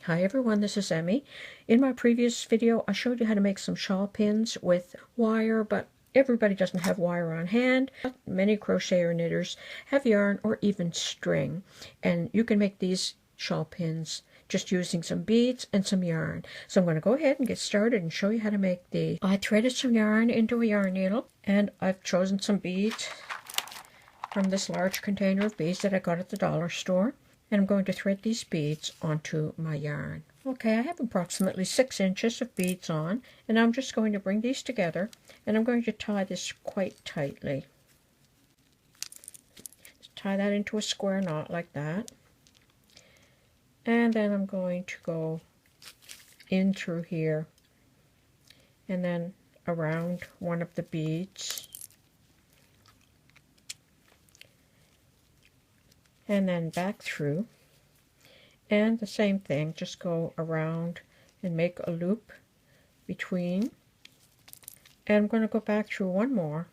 Hi everyone, this is Emmy. In my previous video, I showed you how to make some shawl pins with wire, but everybody doesn't have wire on hand. Many crocheter knitters have yarn or even string, and you can make these shawl pins just using some beads and some yarn. So I'm going to go ahead and get started and show you how to make these. I threaded some yarn into a yarn needle, and I've chosen some beads from this large container of beads that I got at the dollar store. And I'm going to thread these beads onto my yarn. Okay, I have approximately 6 inches of beads on, and I'm just going to bring these together, and I'm going to tie this quite tightly. Just tie that into a square knot like that. And then I'm going to go in through here, and then around one of the beads. And then back through, and the same thing, just go around and make a loop between, and I'm going to go back through one more,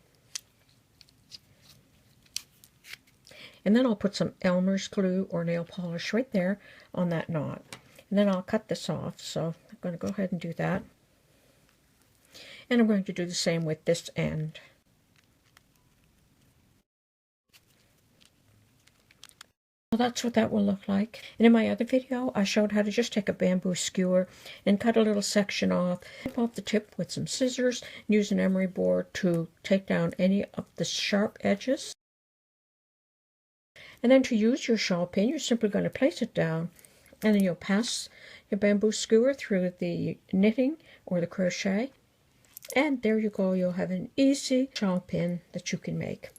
and then I'll put some Elmer's glue or nail polish right there on that knot, and then I'll cut this off. So I'm going to go ahead and do that, and I'm going to do the same with this end. So that's what that will look like. And in my other video, I showed how to just take a bamboo skewer and cut a little section off, tip off the tip with some scissors, and use an emery board to take down any of the sharp edges. And then to use your shawl pin, you're simply going to place it down, and then you'll pass your bamboo skewer through the knitting or the crochet. And there you go, you'll have an easy shawl pin that you can make.